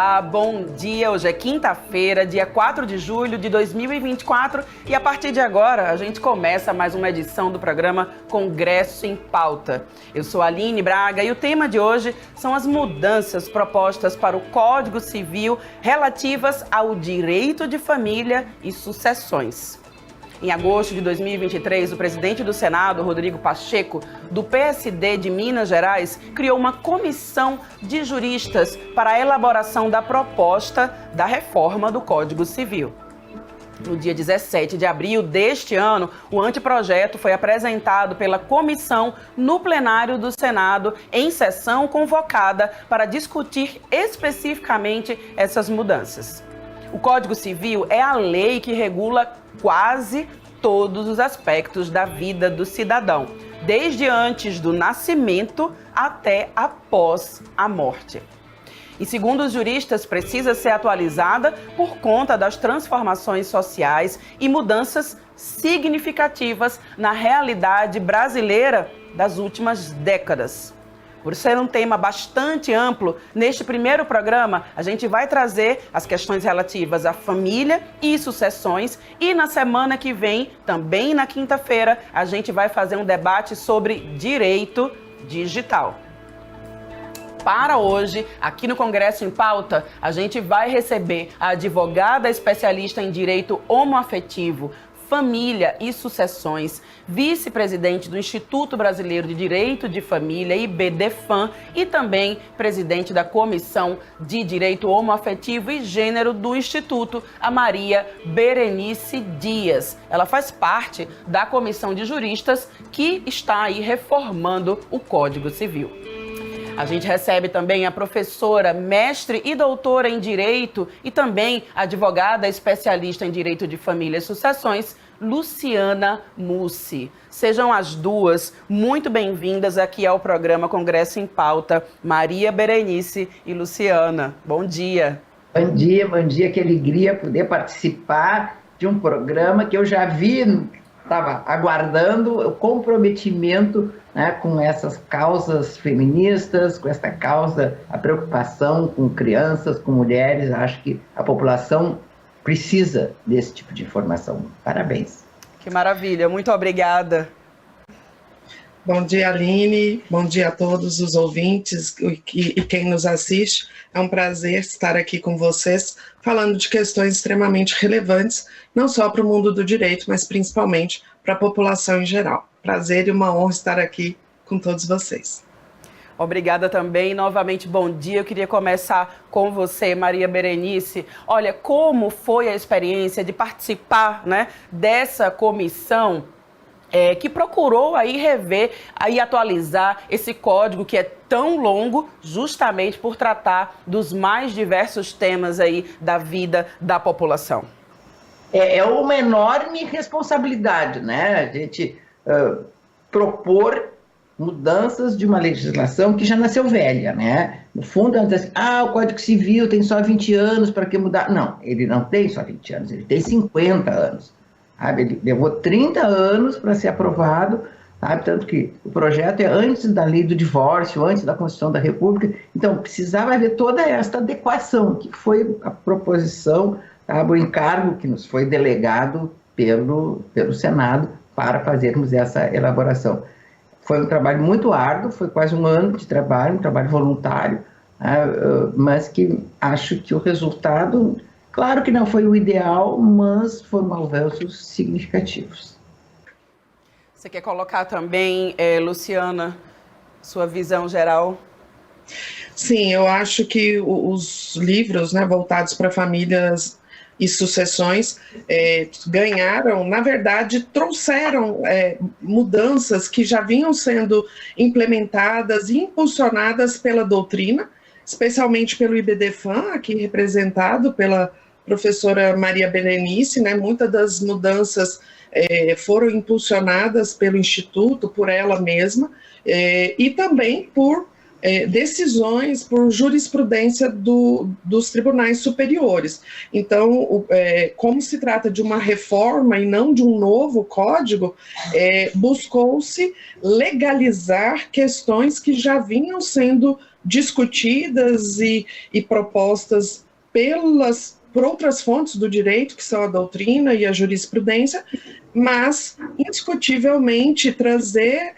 Olá, bom dia. Hoje é quinta-feira, dia 4 de julho de 2024 e a partir de agora a gente começa mais uma edição do programa Congresso em Pauta. Eu sou a Aline Braga e o tema de hoje são as mudanças propostas para o Código Civil relativas ao direito de família e sucessões. Em agosto de 2023, o presidente do Senado, Rodrigo Pacheco, do PSD de Minas Gerais, criou uma comissão de juristas para a elaboração da proposta da reforma do Código Civil. No dia 17 de abril deste ano, o anteprojeto foi apresentado pela comissão no plenário do Senado em sessão convocada para discutir especificamente essas mudanças. O Código Civil é a lei que regula quase todos os aspectos da vida do cidadão, desde antes do nascimento até após a morte. E segundo os juristas, precisa ser atualizada por conta das transformações sociais e mudanças significativas na realidade brasileira das últimas décadas. Por ser um tema bastante amplo, neste primeiro programa a gente vai trazer as questões relativas à família e sucessões e na semana que vem, também na quinta-feira, a gente vai fazer um debate sobre direito digital. Para hoje, aqui no Congresso em Pauta, a gente vai receber a advogada especialista em direito homoafetivo, família e sucessões, vice-presidente do Instituto Brasileiro de Direito de Família, IBDFAM, e também presidente da Comissão de Direito Homoafetivo e Gênero do Instituto, a Maria Berenice Dias. Ela faz parte da comissão de juristas que está aí reformando o Código Civil. A gente recebe também a professora, mestre e doutora em Direito e também advogada especialista em Direito de Família e Sucessões, Luciana Mussi. Sejam as duas muito bem-vindas aqui ao programa Congresso em Pauta, Maria Berenice e Luciana. Bom dia. Bom dia, que alegria poder participar de um programa que eu já vi, estava aguardando o comprometimento, né, com essas causas feministas, com essa causa, a preocupação com crianças, com mulheres. Acho que a população precisa desse tipo de informação. Parabéns. Que maravilha, muito obrigada. Bom dia, Aline. Bom dia a todos os ouvintes e quem nos assiste. É um prazer estar aqui com vocês, falando de questões extremamente relevantes, não só para o mundo do direito, mas principalmente para a população em geral. Prazer e uma honra estar aqui com todos vocês. Obrigada também. Novamente, bom dia. Eu queria começar com você, Maria Berenice. Olha, como foi a experiência de participar, né, dessa comissão que procurou aí rever, aí atualizar esse código que é tão longo, justamente por tratar dos mais diversos temas aí da vida da população? É uma enorme responsabilidade, né? A gente propor mudanças de uma legislação que já nasceu velha, né? No fundo, ela diz assim, o Código Civil tem só 20 anos, para que mudar? Não, ele não tem só 20 anos, ele tem 50 anos. Sabe? Ele levou 30 anos para ser aprovado, sabe? Tanto que o projeto é antes da lei do divórcio, antes da Constituição da República. Então, precisava haver toda esta adequação, que foi a proposição, sabe? O encargo que nos foi delegado pelo Senado para fazermos essa elaboração. Foi um trabalho muito árduo, foi quase um ano de trabalho, um trabalho voluntário, mas que acho que o resultado, claro que não foi o ideal, mas foram avanços significativos. Você quer colocar também, Luciana, sua visão geral? Sim, eu acho que os livros, né, voltados para famílias e sucessões ganharam, na verdade, trouxeram mudanças que já vinham sendo implementadas e impulsionadas pela doutrina, especialmente pelo IBDFAM, aqui representado pela professora Maria Berenice, né? Muitas das mudanças foram impulsionadas pelo Instituto, por ela mesma, e também por decisões, por jurisprudência dos tribunais superiores. Então, como se trata de uma reforma e não de um novo código, buscou-se legalizar questões que já vinham sendo discutidas e propostas por outras fontes do direito, que são a doutrina e a jurisprudência, mas, indiscutivelmente, trazer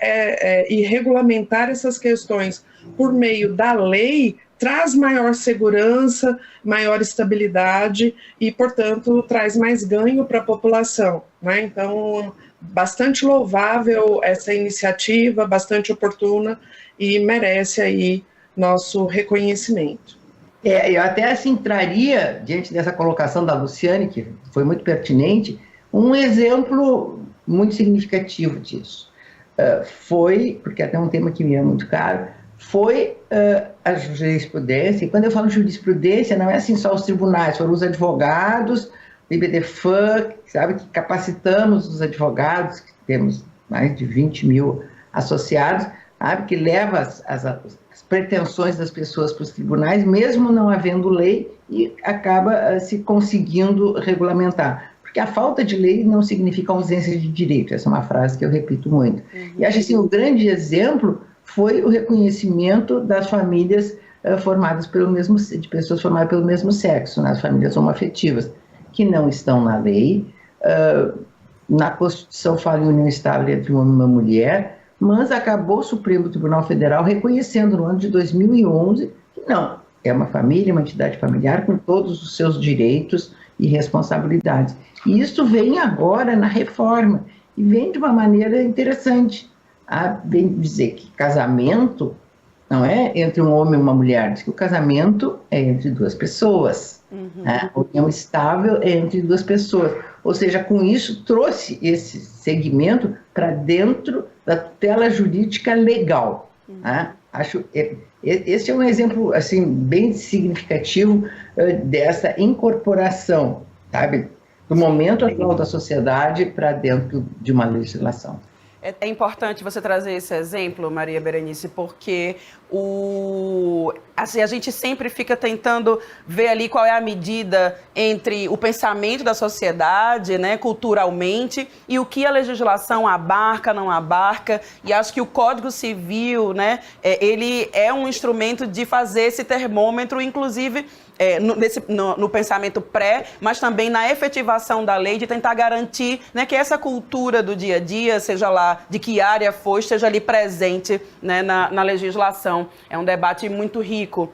e regulamentar essas questões por meio da lei traz maior segurança, maior estabilidade e, portanto, traz mais ganho para a população, né? Então, bastante louvável essa iniciativa, bastante oportuna e merece aí nosso reconhecimento. Eu até assim traria, diante dessa colocação da Luciane, que foi muito pertinente, um exemplo muito significativo disso. Foi, porque até um tema que me é muito caro, foi a jurisprudência, e quando eu falo jurisprudência, não é assim só os tribunais, foram os advogados, o IBDFAN, sabe, que capacitamos os advogados, que temos mais de 20 mil associados, sabe, que leva as pretensões das pessoas para os tribunais, mesmo não havendo lei, e acaba se conseguindo regulamentar. Porque a falta de lei não significa ausência de direito, essa é uma frase que eu repito muito. E acho assim, um grande exemplo foi o reconhecimento das famílias formadas de pessoas formadas pelo mesmo sexo, né, as famílias homoafetivas, que não estão na lei. Na Constituição fala em união estável entre um homem e uma mulher, mas acabou o Supremo Tribunal Federal reconhecendo no ano de 2011 que não, é uma família, uma entidade familiar com todos os seus direitos e responsabilidades. E isso vem agora na reforma, e vem de uma maneira interessante. Vem dizer que casamento não é entre um homem e uma mulher, diz que o casamento é entre duas pessoas. A união estável é entre duas pessoas. Ou seja, com isso trouxe esse segmento para dentro da tutela jurídica legal. Acho esse é um exemplo assim bem significativo dessa incorporação, sabe, do momento atual da sociedade para dentro de uma legislação. É importante você trazer esse exemplo, Maria Berenice, porque assim, a gente sempre fica tentando ver ali qual é a medida entre o pensamento da sociedade, né, culturalmente, e o que a legislação abarca, não abarca. E acho que o Código Civil, né, ele é um instrumento de fazer esse termômetro, inclusive no pensamento pré, mas também na efetivação da lei, de tentar garantir, né, que essa cultura do dia a dia, seja lá de que área for, esteja ali presente, né, na legislação. É um debate muito rico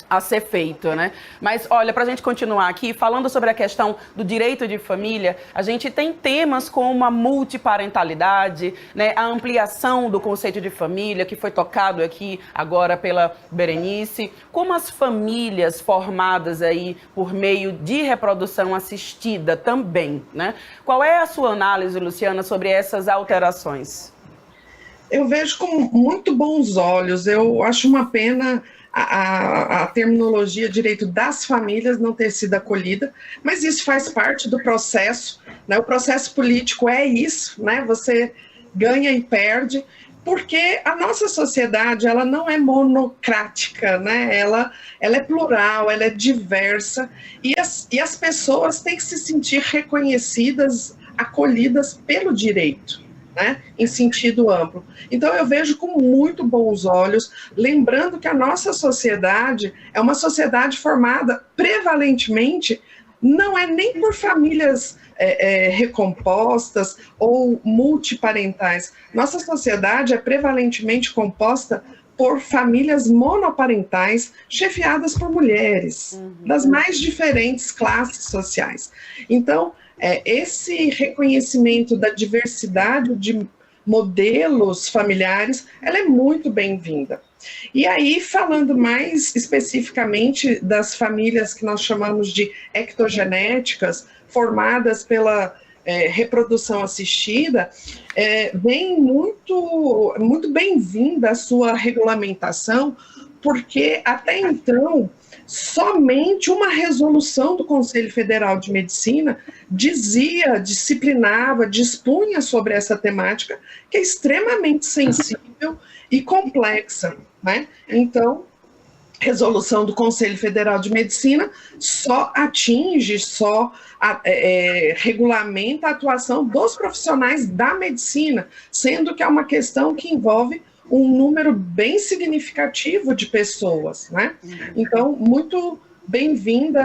a ser feito, né? Mas, olha, para a gente continuar aqui, falando sobre a questão do direito de família, a gente tem temas como a multiparentalidade, né, a ampliação do conceito de família, que foi tocado aqui agora pela Berenice, como as famílias formadas aí por meio de reprodução assistida também, né? Qual é a sua análise, Luciana, sobre essas alterações? Eu vejo com muito bons olhos. Eu acho uma pena a terminologia direito das famílias não ter sido acolhida, mas isso faz parte do processo, né? O processo político é isso, né? Você ganha e perde, porque a nossa sociedade, ela não é monocrática, né? Ela é plural, ela é diversa, e as pessoas têm que se sentir reconhecidas, acolhidas pelo direito, né, em sentido amplo. Então eu vejo com muito bons olhos, lembrando que a nossa sociedade é uma sociedade formada prevalentemente, não é nem por famílias recompostas ou multiparentais. Nossa sociedade é prevalentemente composta por famílias monoparentais chefiadas por mulheres, das mais diferentes classes sociais. Então, esse reconhecimento da diversidade de modelos familiares, ela é muito bem-vinda. E aí, falando mais especificamente das famílias que nós chamamos de ectogenéticas, formadas pela reprodução assistida, vem muito bem-vinda a sua regulamentação, porque até então somente uma resolução do Conselho Federal de Medicina disciplinava, dispunha sobre essa temática, que é extremamente sensível e complexa, né? Então, resolução do Conselho Federal de Medicina só regulamenta a atuação dos profissionais da medicina, sendo que é uma questão que envolve um número bem significativo de pessoas, né? Então, muito bem-vinda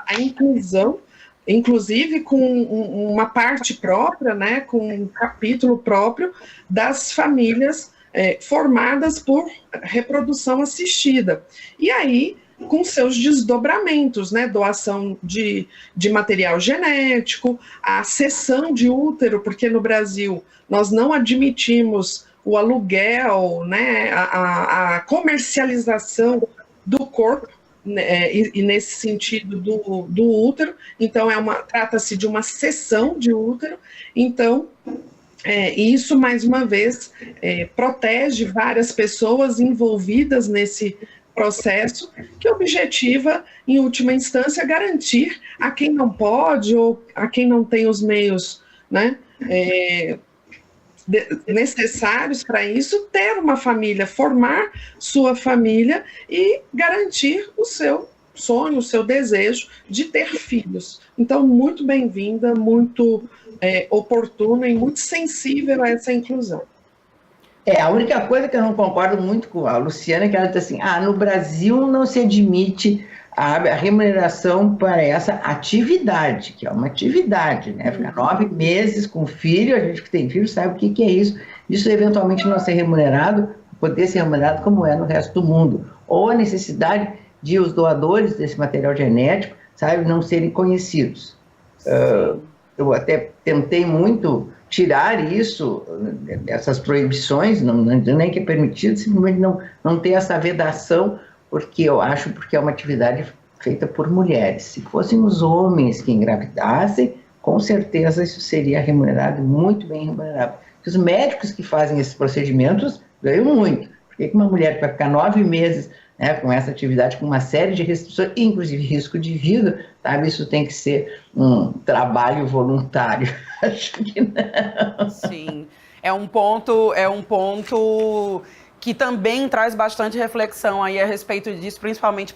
a inclusão, inclusive com uma parte própria, né, com um capítulo próprio das famílias formadas por reprodução assistida. E aí, com seus desdobramentos, né, doação de material genético, a cessão de útero, porque no Brasil nós não admitimos o aluguel, né, a comercialização do corpo, né, e nesse sentido do útero, então trata-se de uma cessão de útero, então isso mais uma vez protege várias pessoas envolvidas nesse processo, que objetiva, em última instância, garantir a quem não pode ou a quem não tem os meios, né, necessários para isso, ter uma família, formar sua família e garantir o seu sonho, o seu desejo de ter filhos. Então, muito bem-vinda, muito oportuna e muito sensível a essa inclusão. A única coisa que eu não concordo muito com a Luciana é que ela diz assim, no Brasil não se admite a remuneração para essa atividade, que é uma atividade, né? Ficar 9 meses com filho, a gente que tem filho sabe o que é isso. Isso eventualmente não ser remunerado, poder ser remunerado como é no resto do mundo. Ou a necessidade de os doadores desse material genético, sabe, não serem conhecidos. Eu até tentei muito tirar isso, essas proibições, não nem que é permitido, simplesmente não ter essa vedação, porque é uma atividade feita por mulheres. Se fossem os homens que engravidassem, com certeza isso seria remunerado, muito bem remunerado. Os médicos que fazem esses procedimentos ganham muito. Por que uma mulher que vai ficar 9 meses, né, com essa atividade, com uma série de restrições, inclusive risco de vida, sabe? Isso tem que ser um trabalho voluntário. Acho que não. Sim, é um ponto que também traz bastante reflexão aí a respeito disso, principalmente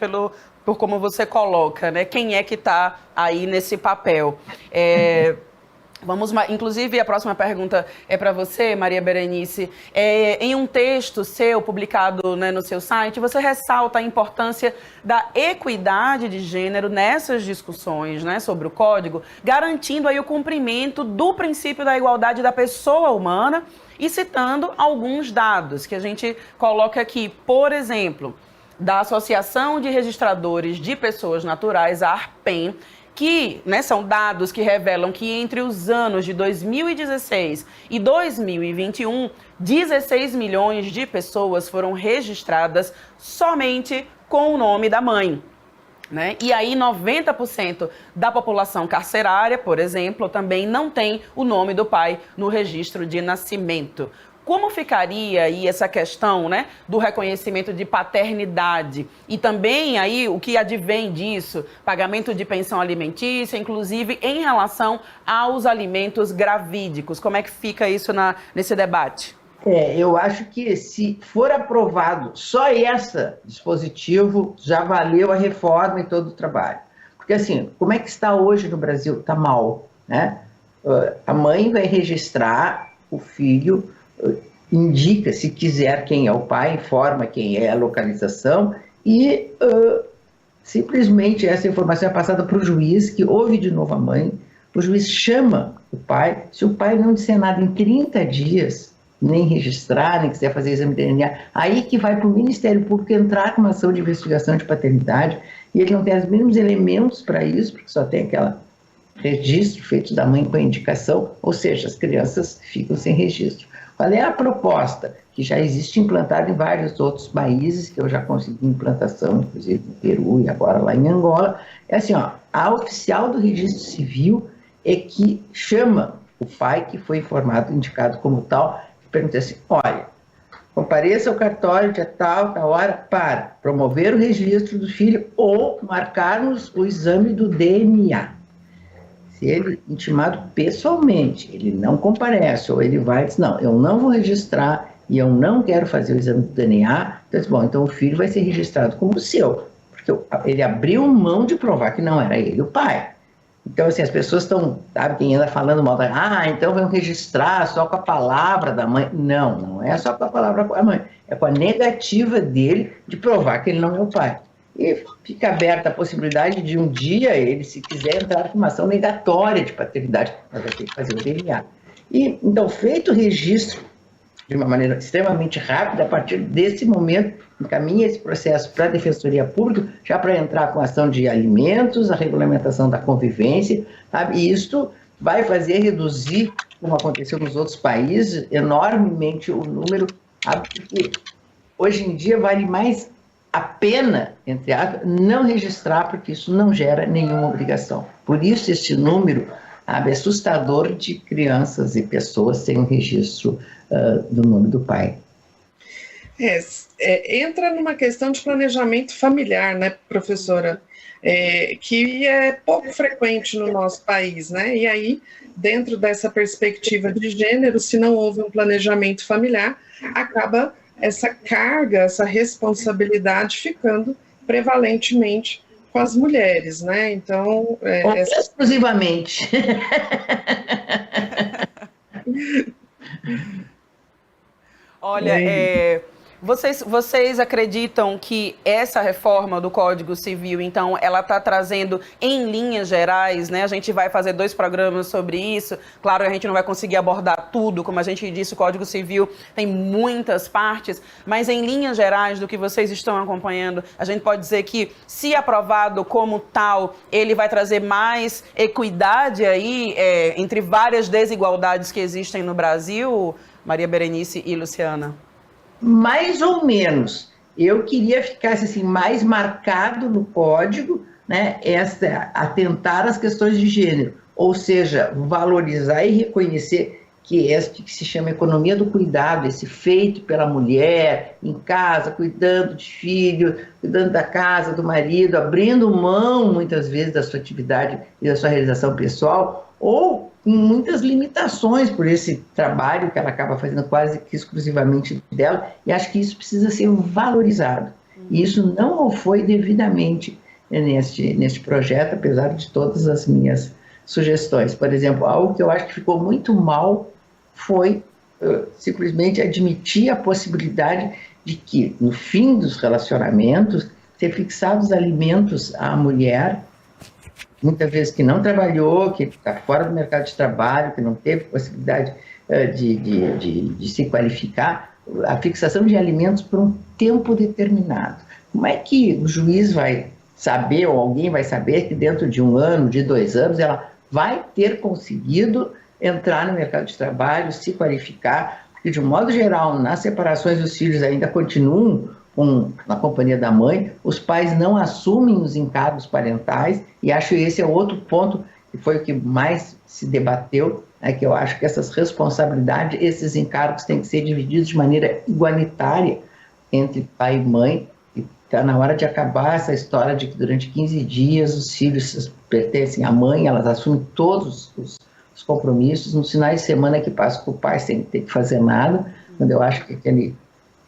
por como você coloca, né? Quem é que está aí nesse papel? Inclusive, a próxima pergunta é para você, Maria Berenice. Em um texto seu, publicado, né, no seu site, você ressalta a importância da equidade de gênero nessas discussões, né, sobre o Código, garantindo aí o cumprimento do princípio da igualdade da pessoa humana e citando alguns dados que a gente coloca aqui. Por exemplo, da Associação de Registradores de Pessoas Naturais, a ARPEN, que, né, são dados que revelam que entre os anos de 2016 e 2021, 16 milhões de pessoas foram registradas somente com o nome da mãe, né? E aí 90% da população carcerária, por exemplo, também não tem o nome do pai no registro de nascimento. Como ficaria aí essa questão, né, do reconhecimento de paternidade e também aí o que advém disso, pagamento de pensão alimentícia, inclusive em relação aos alimentos gravídicos? Como é que fica isso nesse debate? Eu acho que se for aprovado só esse dispositivo, já valeu a reforma e todo o trabalho. Porque assim, como é que está hoje no Brasil? Está mal, né? A mãe vai registrar o filho, indica, se quiser, quem é o pai, informa quem é a localização e simplesmente essa informação é passada para o juiz, que ouve de novo a mãe, o juiz chama o pai, se o pai não disser nada em 30 dias, nem registrar, nem quiser fazer exame de DNA, aí que vai para o Ministério Público entrar com uma ação de investigação de paternidade e ele não tem os mínimos elementos para isso, porque só tem aquele registro feito da mãe com a indicação, ou seja, as crianças ficam sem registro. Qual é a proposta? Que já existe implantada em vários outros países, que eu já consegui implantação, inclusive no Peru e agora lá em Angola. É assim, a oficial do registro civil é que chama o pai que foi informado, indicado como tal, e pergunta assim, olha, compareça ao cartório de tal hora para promover o registro do filho ou marcarmos o exame do DNA. Se ele intimado pessoalmente, ele não comparece, ou ele vai e diz, não, eu não vou registrar e eu não quero fazer o exame do DNA, então, bom, então o filho vai ser registrado como seu, porque ele abriu mão de provar que não era ele o pai. Então, assim, as pessoas estão, sabe, quem anda falando mal, então vamos registrar só com a palavra da mãe. Não, não é só com a palavra da mãe, é com a negativa dele de provar que ele não é o pai. E fica aberta a possibilidade de um dia ele, se quiser, entrar com uma ação negatória de paternidade, mas vai ter que fazer o DNA. E, então, feito o registro de uma maneira extremamente rápida, a partir desse momento, encaminha esse processo para a Defensoria Pública, já para entrar com ação de alimentos, a regulamentação da convivência, sabe? E isto vai fazer reduzir, como aconteceu nos outros países, enormemente o número, sabe? Porque hoje em dia vale mais a pena, entre aspas, não registrar, porque isso não gera nenhuma obrigação. Por isso, este número é assustador de crianças e pessoas sem um registro do nome do pai. Entra numa questão de planejamento familiar, né, professora? Que é pouco frequente no nosso país, né? E aí, dentro dessa perspectiva de gênero, se não houve um planejamento familiar, acaba essa carga, essa responsabilidade ficando prevalentemente com as mulheres, né? Então... exclusivamente. Olha, vocês acreditam que essa reforma do Código Civil, então, ela está trazendo em linhas gerais, né? A gente vai fazer 2 programas sobre isso. Claro que a gente não vai conseguir abordar tudo, como a gente disse, o Código Civil tem muitas partes, mas em linhas gerais do que vocês estão acompanhando, a gente pode dizer que, se aprovado como tal, ele vai trazer mais equidade aí entre várias desigualdades que existem no Brasil, Maria Berenice e Luciana? Mais ou menos. Eu queria ficar assim, mais marcado no código, né, atentar às questões de gênero, ou seja, valorizar e reconhecer que este que se chama economia do cuidado, esse feito pela mulher, em casa, cuidando de filho, cuidando da casa, do marido, abrindo mão, muitas vezes, da sua atividade e da sua realização pessoal, ou com muitas limitações por esse trabalho que ela acaba fazendo quase que exclusivamente dela, e acho que isso precisa ser valorizado. E isso não foi devidamente neste projeto, apesar de todas as minhas sugestões. Por exemplo, algo que eu acho que ficou muito mal foi simplesmente admitir a possibilidade de que, no fim dos relacionamentos, ser fixados alimentos à mulher, muitas vezes que não trabalhou, que está fora do mercado de trabalho, que não teve possibilidade de se qualificar, a fixação de alimentos por um tempo determinado. Como é que o juiz vai saber, ou alguém vai saber, que dentro de 1 ano, de 2 anos, ela vai ter conseguido entrar no mercado de trabalho, se qualificar, porque, de um modo geral, nas separações, os filhos ainda continuam na companhia da mãe, os pais não assumem os encargos parentais, e acho que esse é outro ponto que foi o que mais se debateu, que eu acho que essas responsabilidades, esses encargos têm que ser divididos de maneira igualitária entre pai e mãe, e está na hora de acabar essa história de que durante 15 dias os filhos pertencem à mãe, elas assumem todos os compromissos, nos finais de semana que passa com o pai sem ter que fazer nada, quando eu acho que aquele,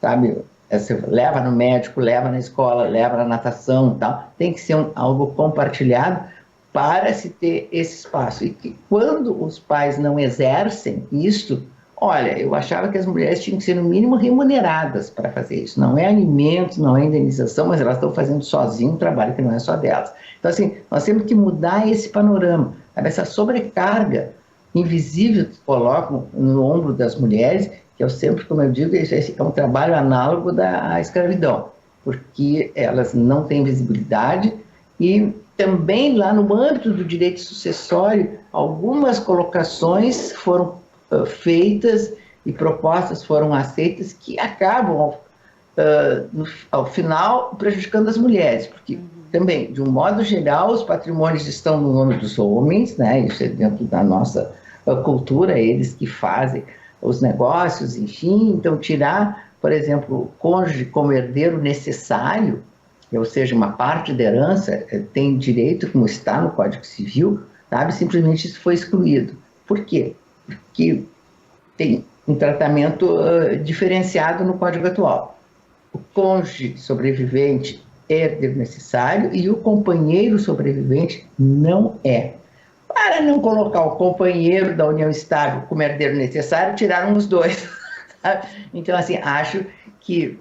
sabe... Você leva no médico, leva na escola, leva na natação e tal. Tem que ser algo compartilhado para se ter esse espaço. E que quando os pais não exercem isto, olha, eu achava que as mulheres tinham que ser no mínimo remuneradas para fazer isso. Não é alimento, não é indenização, mas elas estão fazendo sozinho um trabalho que não é só delas. Então, assim, nós temos que mudar esse panorama, sabe? Essa sobrecarga invisível que colocam no ombro das mulheres, que eu sempre, como eu digo, é um trabalho análogo da escravidão, porque elas não têm visibilidade, e também lá no âmbito do direito sucessório, algumas colocações foram feitas e propostas foram aceitas que acabam, ao final, prejudicando as mulheres, porque também, de um modo geral, os patrimônios estão no nome dos homens, né? Isso é dentro da nossa cultura, eles que fazem os negócios, enfim. Então, tirar, por exemplo, o cônjuge como herdeiro necessário, ou seja, uma parte da herança, tem direito, como está no Código Civil, sabe? Simplesmente isso foi excluído. Por quê? Porque tem um tratamento diferenciado no Código atual. O cônjuge sobrevivente é herdeiro necessário e o companheiro sobrevivente não é. Para não colocar o companheiro da união estável como herdeiro necessário, tiraram os dois. Então, assim, acho que,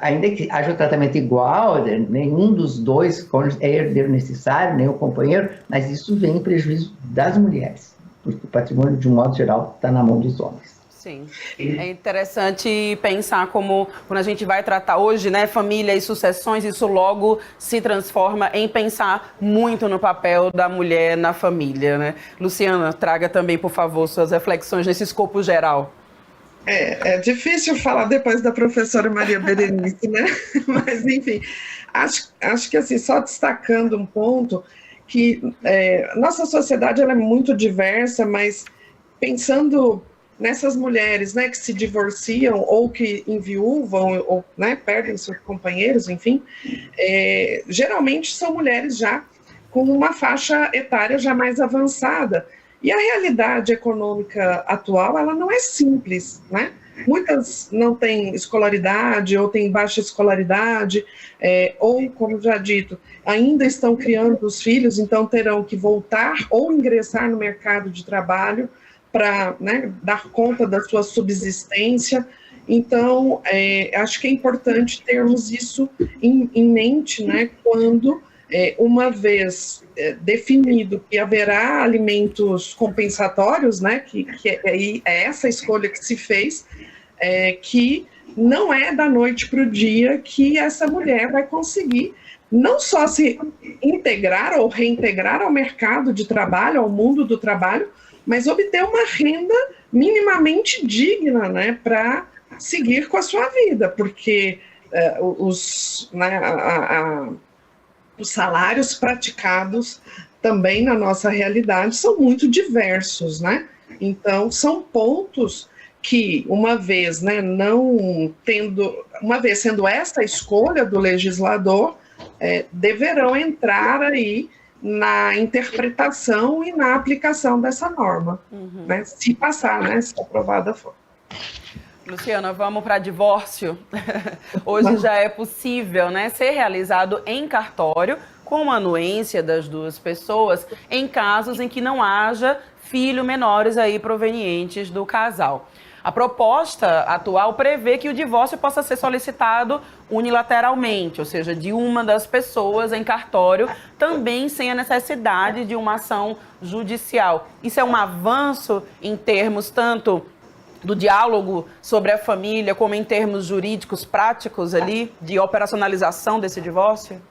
ainda que haja um tratamento igual, nenhum dos dois é herdeiro necessário, nem o companheiro, mas isso vem em prejuízo das mulheres, porque o patrimônio, de um modo geral, está na mão dos homens. Sim, é interessante pensar como, quando a gente vai tratar hoje, né, família e sucessões, isso logo se transforma em pensar muito no papel da mulher na família, né? Luciana, traga também, por favor, suas reflexões nesse escopo geral. É difícil falar depois da professora Maria Berenice, né? Mas, enfim, acho que, assim, só destacando um ponto, que nossa sociedade ela é muito diversa, mas pensando nessas mulheres, né, que se divorciam ou que enviúvam ou, né, perdem seus companheiros, enfim, geralmente são mulheres já com uma faixa etária já mais avançada. E a realidade econômica atual, ela não é simples, né? Muitas não têm escolaridade ou têm baixa escolaridade, ou, como já dito, ainda estão criando os filhos, então terão que voltar ou ingressar no mercado de trabalho para, né, dar conta da sua subsistência. Então, acho que é importante termos isso em mente, né, quando, uma vez definido que haverá alimentos compensatórios, né, que é essa escolha que se fez, que não é da noite para o dia que essa mulher vai conseguir não só se integrar ou reintegrar ao mercado de trabalho, ao mundo do trabalho, mas obter uma renda minimamente digna, né, para seguir com a sua vida, porque os salários praticados também na nossa realidade são muito diversos, né? Então, são pontos que, uma vez, né, sendo essa a escolha do legislador, deverão entrar aí na interpretação e na aplicação dessa norma, né, se passar, né, se aprovada for. Luciana, vamos para divórcio. Hoje já é possível, né, ser realizado em cartório, com a anuência das duas pessoas, em casos em que não haja filhos menores aí provenientes do casal. A proposta atual prevê que o divórcio possa ser solicitado unilateralmente, ou seja, de uma das pessoas em cartório, também sem a necessidade de uma ação judicial. Isso é um avanço em termos tanto do diálogo sobre a família, como em termos jurídicos práticos ali, de operacionalização desse divórcio?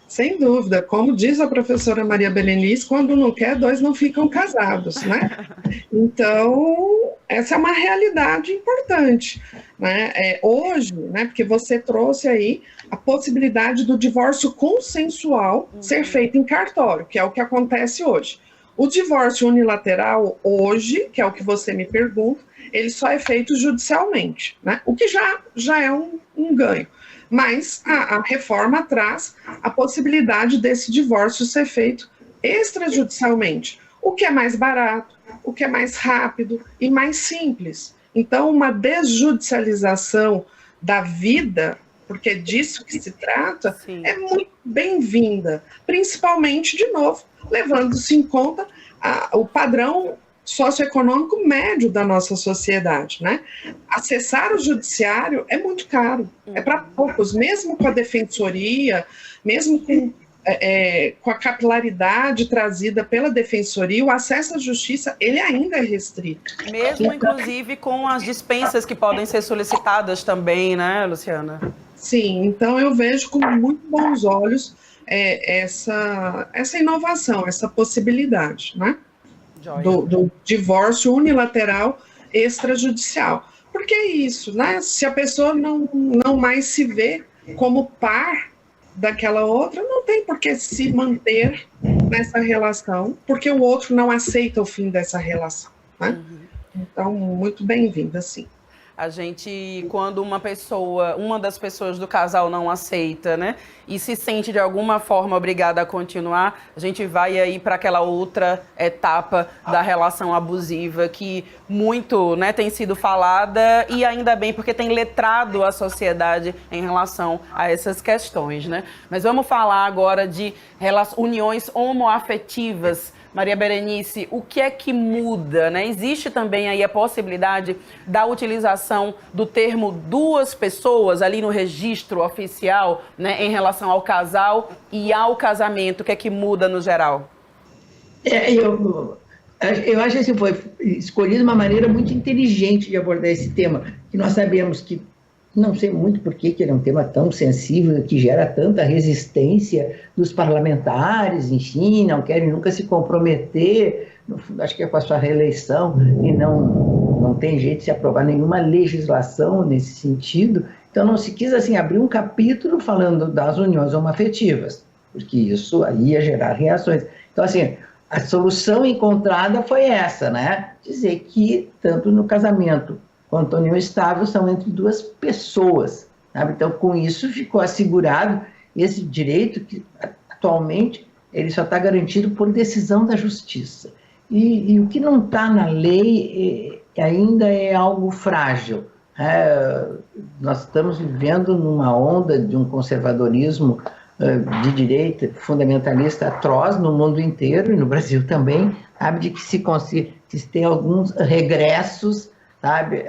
Sem dúvida, como diz a professora Maria Berenice, quando não quer, dois não ficam casados, né? Então, essa é uma realidade importante, né? Hoje, né, porque você trouxe aí a possibilidade do divórcio consensual ser feito em cartório, que é o que acontece hoje. O divórcio unilateral hoje, que é o que você me pergunta, ele só é feito judicialmente, né? O que já é um ganho. Mas a reforma traz a possibilidade desse divórcio ser feito extrajudicialmente, o que é mais barato, o que é mais rápido e mais simples. Então, uma desjudicialização da vida, porque é disso que se trata, sim, é muito bem-vinda, principalmente, de novo, levando-se em conta o padrão socioeconômico médio da nossa sociedade, né? Acessar o judiciário é muito caro, é para poucos, mesmo com a defensoria, mesmo com a capilaridade trazida pela defensoria, o acesso à justiça, ele ainda é restrito. Mesmo, inclusive, com as dispensas que podem ser solicitadas também, né, Luciana? Sim, então eu vejo com muito bons olhos essa inovação, essa possibilidade, né? Do divórcio unilateral extrajudicial. Porque é isso, né? Se a pessoa não mais se vê como par daquela outra, não tem por que se manter nessa relação, porque o outro não aceita o fim dessa relação, né? Então, muito bem-vinda, sim. A gente, quando uma das pessoas do casal não aceita, né, e se sente de alguma forma obrigada a continuar, a gente vai aí para aquela outra etapa da relação abusiva que muito, né, tem sido falada, e ainda bem porque tem letrado a sociedade em relação a essas questões, né? Mas vamos falar agora de uniões homoafetivas Maria Berenice, o que é que muda, né? Existe também aí a possibilidade da utilização do termo duas pessoas ali no registro oficial, né, em relação ao casal e ao casamento. O que é que muda no geral? Eu acho que assim, foi escolhida uma maneira muito inteligente de abordar esse tema, que nós sabemos que, não sei muito por que ele é um tema tão sensível, que gera tanta resistência dos parlamentares, enfim, não querem nunca se comprometer, no fundo, acho que é com a sua reeleição, e não tem jeito de se aprovar nenhuma legislação nesse sentido. Então não se quis assim, abrir um capítulo falando das uniões homoafetivas, porque isso aí ia gerar reações. Então, assim, a solução encontrada foi essa, né? Dizer que tanto no casamento quanto a união estável são entre duas pessoas, sabe? Então, com isso ficou assegurado esse direito que atualmente ele só está garantido por decisão da justiça. E o que não está na lei ainda é algo frágil. Nós estamos vivendo numa onda de um conservadorismo de direita fundamentalista atroz no mundo inteiro e no Brasil também, sabe, de que se tem alguns regressos, sabe,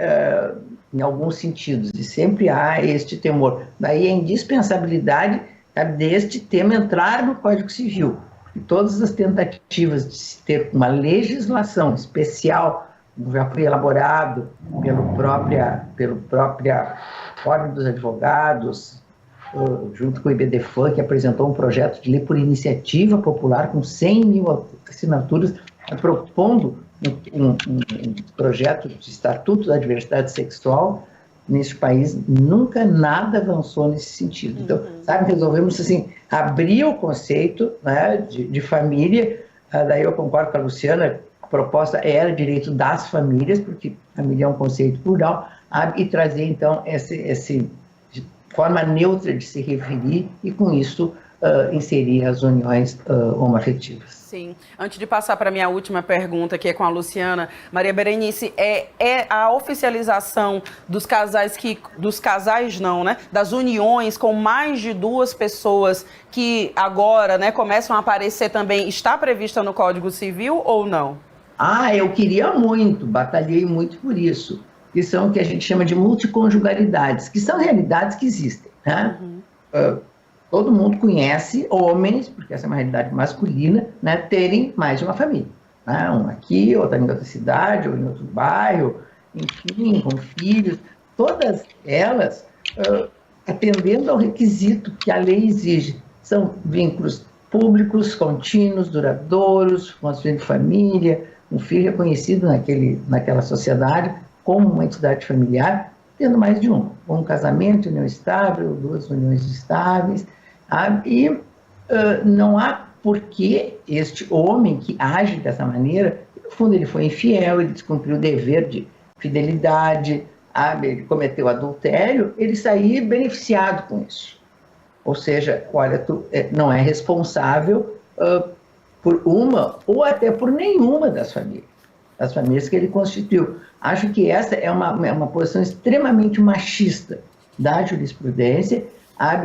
em alguns sentidos, e sempre há este temor. Daí a indispensabilidade, sabe, deste tema entrar no Código Civil. E todas as tentativas de se ter uma legislação especial, como já foi elaborado pelo própria Ordem dos Advogados, junto com o IBDFAN, que apresentou um projeto de lei por iniciativa popular com 100 mil assinaturas, propondo um projeto de Estatuto da Diversidade Sexual. Nesse país nunca nada avançou nesse sentido. Então, sabe, resolvemos assim, abrir o conceito, né, de família. Daí eu concordo com a Luciana, a proposta era direito das famílias, porque família é um conceito plural, e trazer então esse forma neutra de se referir e, com isso, inserir as uniões homoafetivas. Sim. Antes de passar para a minha última pergunta, que é com a Luciana, Maria Berenice, é a oficialização dos casais não, né? Das uniões com mais de duas pessoas que agora, né, começam a aparecer também, está prevista no Código Civil ou não? Eu queria muito, batalhei muito por isso, que são o que a gente chama de multiconjugalidades, que são realidades que existem, né? Todo mundo conhece homens, porque essa é uma realidade masculina, né, terem mais de uma família, né? Um aqui, outra em outra cidade, ou em outro bairro, enfim, com filhos, todas elas atendendo ao requisito que a lei exige. São vínculos públicos, contínuos, duradouros, construindo família, um filho reconhecido naquela sociedade como uma entidade familiar, tendo mais de uma. Um casamento, união estável, duas uniões estáveis. Não há por que este homem que age dessa maneira, no fundo ele foi infiel, ele descumpriu o dever de fidelidade, ele cometeu adultério, ele sair beneficiado com isso. Ou seja, olha, tu não é responsável por uma ou até por nenhuma das famílias que ele constituiu. Acho que essa é uma posição extremamente machista da jurisprudência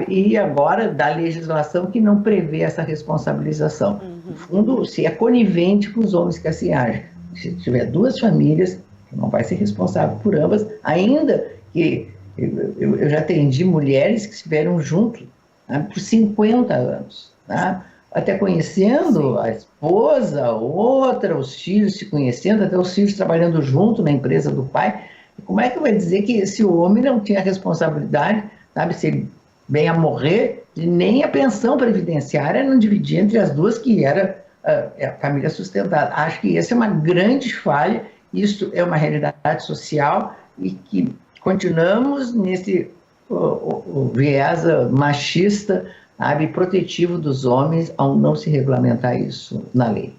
e agora da legislação que não prevê essa responsabilização. No fundo, se é conivente com os homens que assim agem. Se tiver duas famílias, não vai ser responsável por ambas, ainda que eu já atendi mulheres que estiveram juntos por 50 anos, tá? Até conhecendo a esposa, outra, os filhos se conhecendo, até os filhos trabalhando junto na empresa do pai. Como é que vai dizer que esse homem não tinha responsabilidade, sabe, se ele vem a morrer, e nem a pensão previdenciária não dividia entre as duas, que era a família sustentada? Acho que essa é uma grande falha, isso é uma realidade social e que continuamos nesse o viés machista, sabe, protetivo dos homens ao não se regulamentar isso na lei.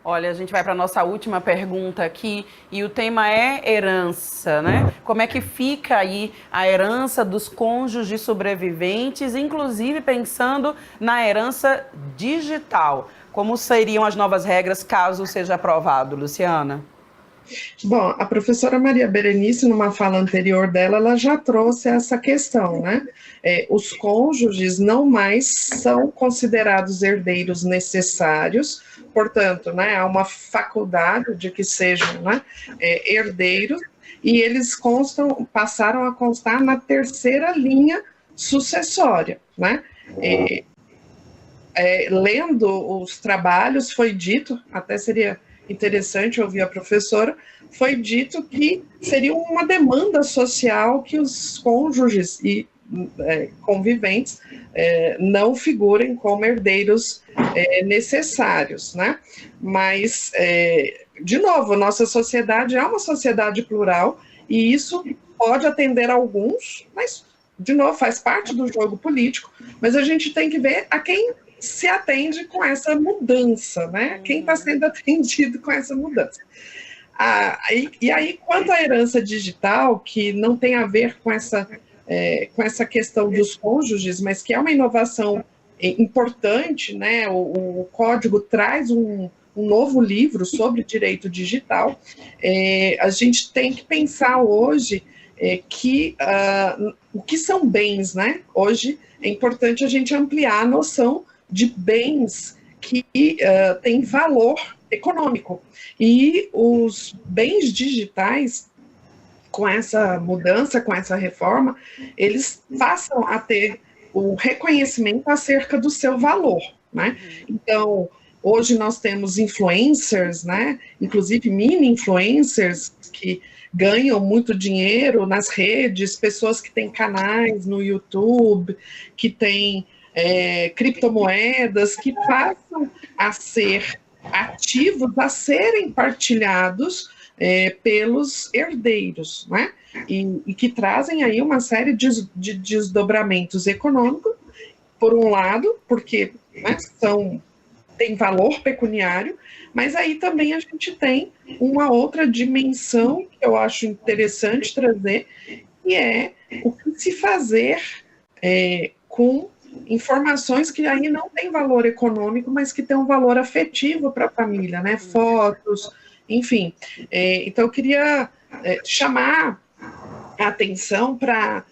Olha, a gente vai para a nossa última pergunta aqui e o tema é herança, né? Como é que fica aí a herança dos cônjuges sobreviventes, inclusive pensando na herança digital? Como seriam as novas regras caso seja aprovado, Luciana? Bom, a professora Maria Berenice, numa fala anterior dela, ela já trouxe essa questão, né? Os cônjuges não mais são considerados herdeiros necessários, portanto, né, há uma faculdade de que sejam, né, herdeiros, e eles passaram a constar na terceira linha sucessória, né? Lendo os trabalhos, foi dito, até seria interessante ouvir a professora, foi dito que seria uma demanda social que os cônjuges e conviventes não figurem como herdeiros necessários, né? Mas, de novo, nossa sociedade é uma sociedade plural e isso pode atender a alguns, mas, de novo, faz parte do jogo político, mas a gente tem que ver a quem se atende com essa mudança, né? Quem está sendo atendido com essa mudança. E aí, quanto à herança digital, que não tem a ver com essa questão dos cônjuges, mas que é uma inovação importante, né? O Código traz um novo livro sobre direito digital. A gente tem que pensar hoje que o que são bens, né? Hoje é importante a gente ampliar a noção de bens que têm valor econômico. E os bens digitais, com essa mudança, com essa reforma, eles passam a ter o reconhecimento acerca do seu valor, né? Então, hoje nós temos influencers, né? Inclusive mini-influencers que ganham muito dinheiro nas redes, pessoas que têm canais no YouTube, que têm criptomoedas, que passam a ser ativos, a serem partilhados pelos herdeiros, né? E que trazem aí uma série de desdobramentos econômicos, por um lado, porque, né, tem valor pecuniário, mas aí também a gente tem uma outra dimensão que eu acho interessante trazer, que é o que se fazer com informações que aí não têm valor econômico, mas que têm um valor afetivo para a família, né? Fotos, enfim. Então, eu queria chamar a atenção para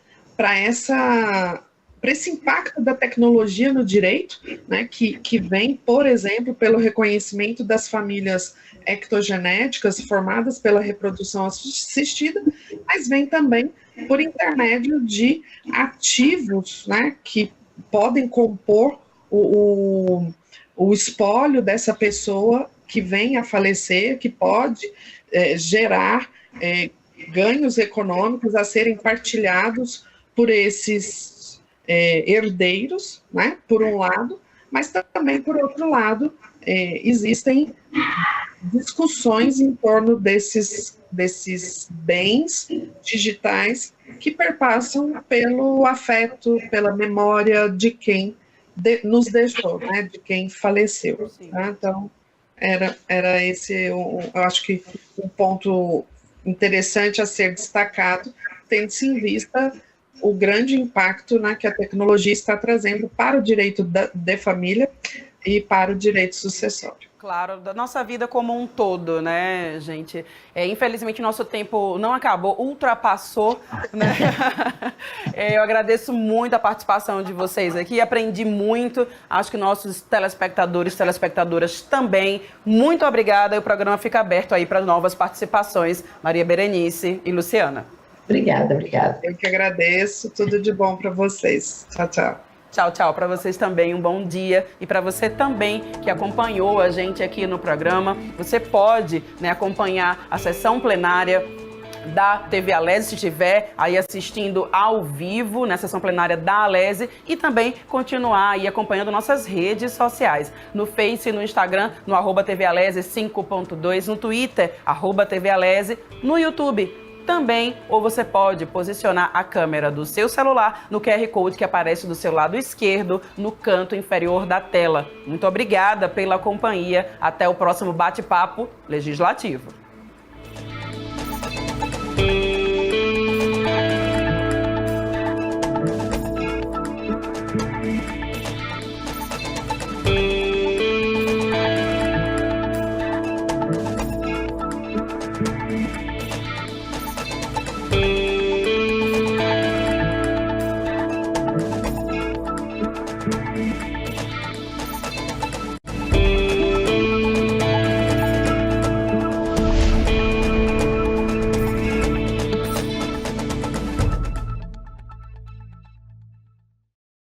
esse impacto da tecnologia no direito, né, que vem, por exemplo, pelo reconhecimento das famílias ectogenéticas formadas pela reprodução assistida, mas vem também por intermédio de ativos, né, que podem compor o espólio dessa pessoa que vem a falecer, que pode gerar ganhos econômicos a serem partilhados por esses herdeiros, né, por um lado, mas também, por outro lado, existem discussões em torno desses bens digitais que perpassam pelo afeto, pela memória de quem nos deixou, né, de quem faleceu. Tá? Então, era esse, eu acho que um ponto interessante a ser destacado, tendo-se em vista o grande impacto, né, que a tecnologia está trazendo para o direito de família e para o direito sucessório. Claro, da nossa vida como um todo, né, gente? Infelizmente, nosso tempo não acabou, ultrapassou, né? Eu agradeço muito a participação de vocês aqui, aprendi muito, acho que nossos telespectadores, telespectadoras também. Muito obrigada, e o programa fica aberto aí para novas participações, Maria Berenice e Luciana. Obrigada, obrigada. Eu que agradeço, tudo de bom para vocês. Tchau, tchau. Tchau, tchau. Para vocês também um bom dia. E para você também que acompanhou a gente aqui no programa, você pode, né, acompanhar a sessão plenária da TV Alese, se estiver aí assistindo ao vivo na sessão plenária da Alese, e também continuar aí acompanhando nossas redes sociais, no Face, no Instagram, no @TVAlese 5.2, no Twitter, @TVAlese, no YouTube também, ou você pode posicionar a câmera do seu celular no QR Code que aparece do seu lado esquerdo, no canto inferior da tela. Muito obrigada pela companhia. Até o próximo bate-papo legislativo.